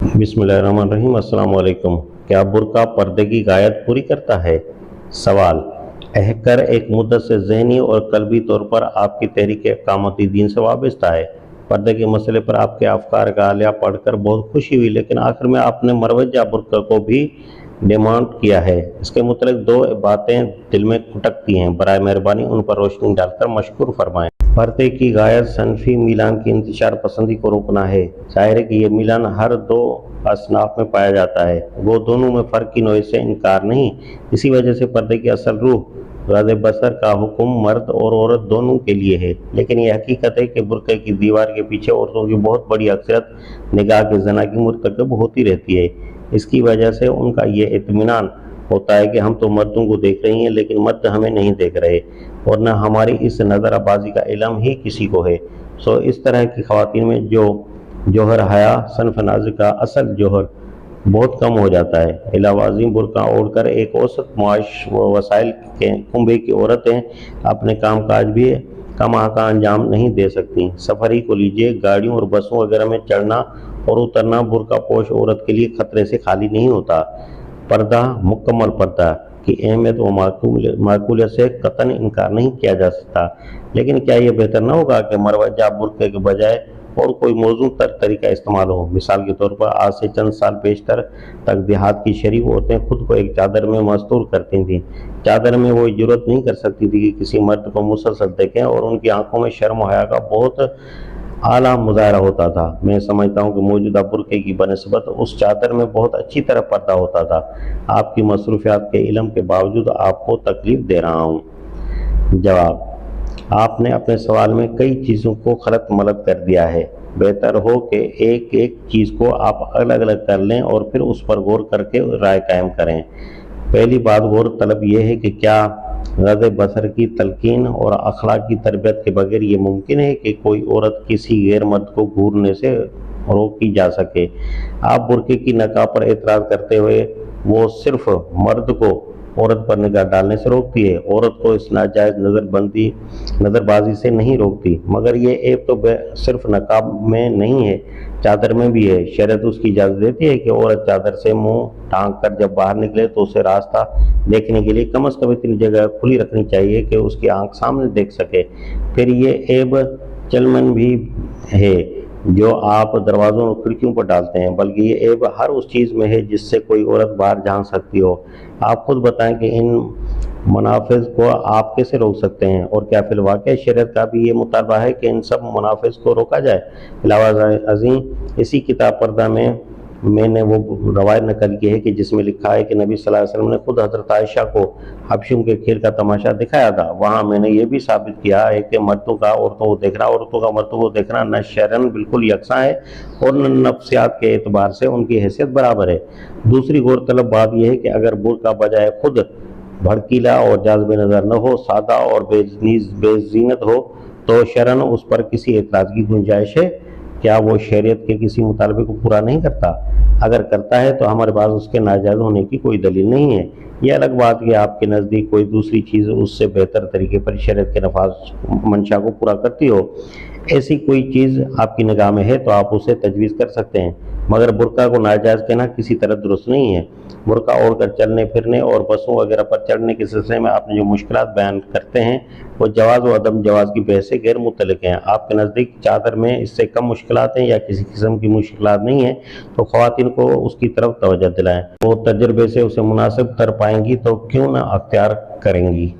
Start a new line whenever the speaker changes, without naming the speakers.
बिस्मिल्लाहिर्रहमानिर्रहीम। अस्सलाम वालेकुम। क्या बुर्का पर्दे की गायत पूरी करता है? सवाल। हैकर एक मुद्दत से ज़हनी और क़ल्बी तौर पर आपकी तहरीक इक़ामती दीन से वाबस्ता है। पर्दे के मसले पर आपके अफ़कार का हालिया पढ़कर बहुत खुशी हुई, लेकिन आखिर में आपने मरवजा बुर्का को भी डिमांड किया है। इसके मुतल्लिक़ दो बातें दिल में खटकती हैं, बराए मेहरबानी उन पर रोशनी डालकर मशकूर फरमाएँ। पर्दे की गायत सनफ़ी मिलान की इंतशार पसंदी को रोकना है। ज़ाहिर है कि ये मिलान हर दो असनाफ में पाया जाता है, वो दोनों में फ़र्क की नोई से इनकार नहीं। इसी वजह से पर्दे की असल रूह रद बसर का हुक्म मर्द और औरत दोनों के लिए है, लेकिन ये हकीकत है कि बुर्के की दीवार के पीछे औरतों की बहुत बड़ी अक्सरियत निगाह के ज़ना की मुर्तकब होती रहती है। इसकी वजह से उनका ये इत्मीनान होता है कि हम तो मर्दों को देख रही हैं, लेकिन मर्द हमें नहीं देख रहे, और न हमारी इस नज़रबाजी का इल्म ही किसी को है। सो इस तरह की ख़वातीन में जो जौहर हया सनफ़ नाज़ का असल जौहर बहुत कम हो जाता है। इलावाज़ी बुर्का ओढ़कर एक औसत मुआश वसाइल के कुंबे की औरतें अपने काम काज भी कमा का अंजाम नहीं दे सकती। सफ़र ही को लीजिए, गाड़ियों और बसों वगैरह में चढ़ना और उतरना बुर्का पोश औरत के लिए ख़तरे से खाली नहीं होता। पर्दा, मुकम्मल पर्दा की अहमियत व माकूलियत से कतन इनकार नहीं किया जा सकता, लेकिन क्या ये बेहतर न होगा कि मरवजा बुर्के के बजाय और कोई मौजूद तरीका इस्तेमाल हो? मिसाल के तौर पर आज से चंद साल पेशतर तक देहात की शरीफ औरतें खुद को एक चादर में मस्तूर करती थीं। चादर में वो जुर्रत नहीं कर सकती थी कि किसी मर्द को मुसलसल देखें, और उनकी आंखों में शर्म हया का बहुत आला मुजाहरा होता था। मैं समझता हूँ कि मौजूदा बुर्के की बनस्बत उस चादर में बहुत अच्छी तरह पर्दा होता था। आपकी मसरूफियात के इल्म के बावजूद आपको तकलीफ दे रहा हूँ। जवाब। आपने अपने सवाल में कई चीज़ों को खलत मलत कर दिया है। बेहतर हो कि एक एक चीज़ को आप अलग अलग कर लें और फिर उस पर गौर करके राय कायम करें। पहली बात गौर तलब यह है कि क्या रद बसर की तलकीन और अखलाक की तरबियत के बगैर ये मुमकिन है कि कोई औरत किसी गैर मर्द को घूरने से रोकी जा सके? आप बुर्के की नकाब पर एतराज़ करते हुए वो सिर्फ मर्द को औरत पर निगाह डालने से रोकती है, औरत को इस नाजायज़ नज़रबाजी से नहीं रोकती। मगर ये ऐब तो सिर्फ नकाब में नहीं है, चादर में भी है। शरीयत उसकी इजाज़त देती है कि औरत चादर से मुंह ढांक कर जब बाहर निकले तो उसे रास्ता देखने के लिए कम अज़ कम इतनी जगह खुली रखनी चाहिए कि उसकी आंख सामने देख सके। फिर ये ऐब चलमन भी है जो आप दरवाज़ों और खिड़कियों पर डालते हैं, बल्कि ये ऐब हर उस चीज़ में है जिससे कोई औरत बाहर झांक सकती हो। आप खुद बताएं कि इन मुनाफिज को आप कैसे रोक सकते हैं, और क्या फिलवाक़या शरीयत का भी ये मुतालबा है कि इन सब मुनाफिज को रोका जाए? अलावा अज़ीम, इसी किताब पर्दा में मैंने वो रवायत नकल की है कि जिसमें लिखा है कि नबी सल्लल्लाहु अलैहि वसल्लम ने खुद हज़रत आयशा को हबशियों के खेल का तमाशा दिखाया था। वहाँ मैंने ये भी साबित किया है कि मर्दों का औरतों को देखना, औरतों का मर्दों को देखना न शरअन बिल्कुल यकसा है और न नफ्सियात के एतबार से उनकी हैसियत बराबर है। दूसरी गौरतलब बात यह है कि अगर बुर्का बजाय खुद भड़कीला और जाज़िब नज़र न हो, सादा और बेज़ीनत हो, तो शरअन उस पर किसी एतराज़ की गुंजाइश है? क्या वो शरीयत के किसी मुतालबे को पूरा नहीं करता? अगर करता है तो हमारे पास उसके नाजायज़ होने की कोई दलील नहीं है। यह अलग बात कि आपके नज़दीक कोई दूसरी चीज़ उससे बेहतर तरीके पर शरीयत के नफाज मंशा को पूरा करती हो। ऐसी कोई चीज़ आपकी निगाह में है तो आप उसे तजवीज़ कर सकते हैं, मगर बुर्का को नाजायज़ कहना किसी तरह दुरुस्त नहीं है। बुर्का ओढ़कर चलने फिरने और बसों वगैरह पर चढ़ने के सिलसिले में आपने जो मुश्किलात बयान करते हैं वो जवाज़ व अदम जवाज़ की बहस से गैर मुतल्लिक़ हैं। आपके नज़दीक चादर में इससे कम मुश्किलात हैं या किसी किस्म की मुश्किलात नहीं हैं, तो ख़वातीन को उसकी तरफ तवज्जो दिलाएं। वो तजुर्बे से उसे मुनासिब कर पाएंगी तो क्यों ना अख्तियार करेंगी।